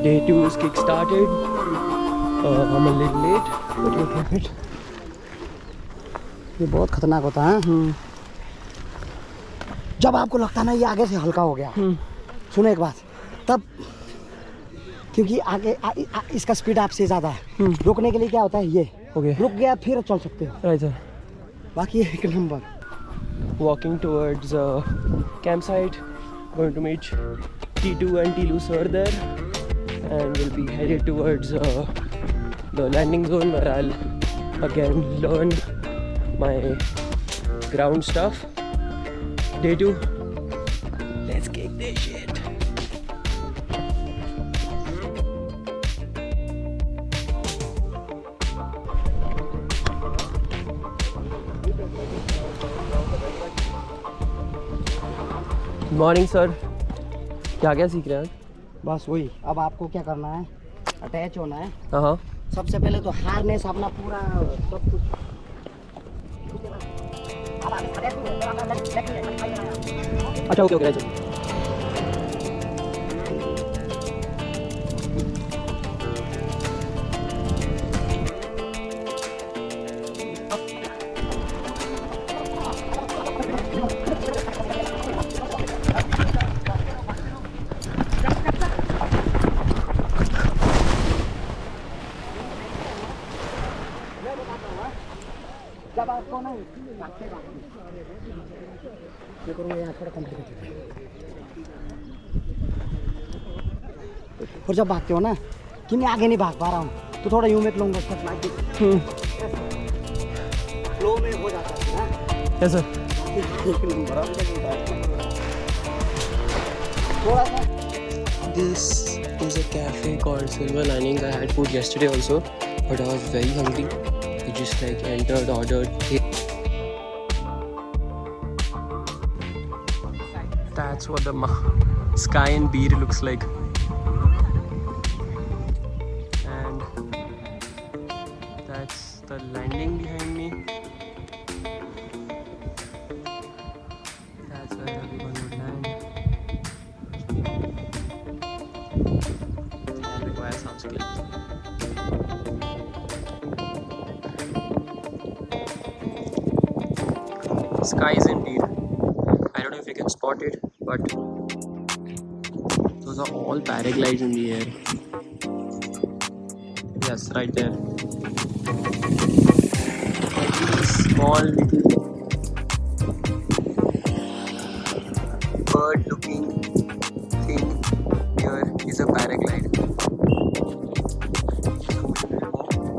Day 2 is kick-started. I'm a little late, but you're perfect. ये बहुत खतरनाक होता है जब आपको लगता है ना ये आगे से हल्का हो गया सुनो एक बात तब क्योंकि आगे इसका स्पीड आपसे ज़्यादा है रुकने के लिए क्या होता है ये रुक गया फिर चल सकते हो Right, sir. बाकी एक number Walking towards campsite. Going to meet T2 and Tilu sir there, and we'll be headed towards the landing zone where I'll again learn my ground stuff. Day 2. Let's kick this shit. Good morning, sir. क्या सीख रहे हैं? बस वही अब आपको क्या करना है अटैच होना है हाँ सबसे पहले तो हार्नेस अपना पूरा सब कुछ अच्छा ओके ओके जब आपको ना ये करूँगा यहाँ थोड़ा कॉम्प्लिकेटेड है और जब भागते हो ना कि मैं आगे नहीं भाग पा रहा हूँ तो थोड़ा यूँ में लूँगा फ्लो में हो जाता है ना कैसे थोड़ा सा This is a cafe called Silver Linings. I had food yesterday also, but I was very hungry. We just like entered, ordered. That's what the sky in Beer looks like. And that's the landing behind me. That's where everyone would land. And require some skill. Skies in Beer. I don't know if you can spot it, but those are all paraglides in the air. Yes, right there. Like small little bird-looking thing here is a paraglide.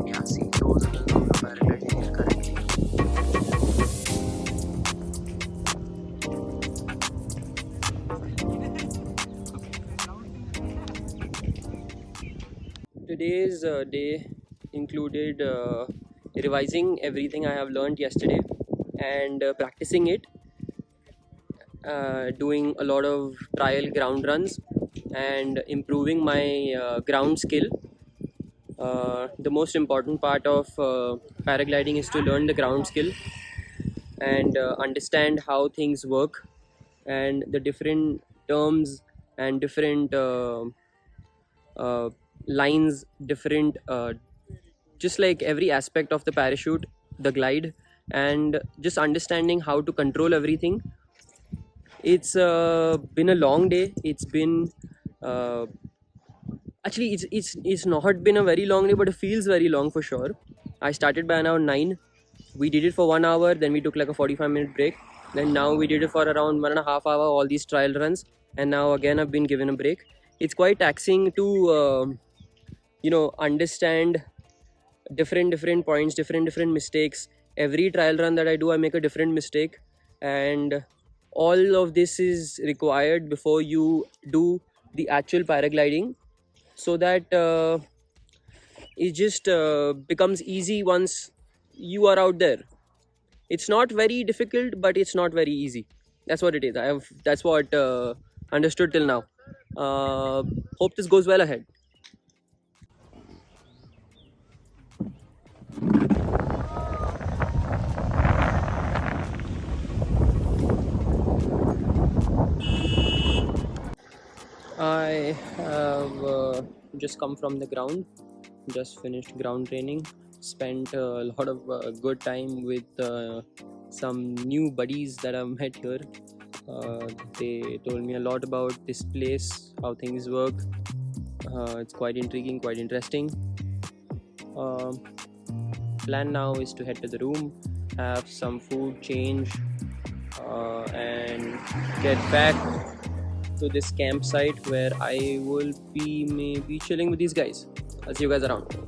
Yeah, see, those are the paragliding here currently. Today's day included revising everything I have learned yesterday and practicing it, doing a lot of trial ground runs and improving my ground skill. The most important part of paragliding is to learn the ground skill and understand how things work and the different terms and different lines, different just like every aspect of the parachute, the glide, and just understanding how to control everything. It's been a long day. It's been actually it's not been a very long day, but it feels very long for sure. I started by around 9. We did it for 1 hour, then we took like a 45-minute break. Then now we did it for around 1.5 hour, all these trial runs, and now again I've been given a break. It's quite taxing to understand different points, different mistakes. Every trial run that I do, I make a different mistake, and all of this is required before you do the actual paragliding, so that it just becomes easy once you are out there. It's not very difficult, but it's not very easy. That's what it is. That's what understood till now. Hope this goes well ahead. I have just come from the ground. Just finished ground training. Spent a lot of good time with some new buddies that I've met here. They told me a lot about this place, how things work. It's quite intriguing, quite interesting. Plan now is to head to the room, have some food, change, and get back to this campsite where I will be maybe chilling with these guys. I'll see you guys around.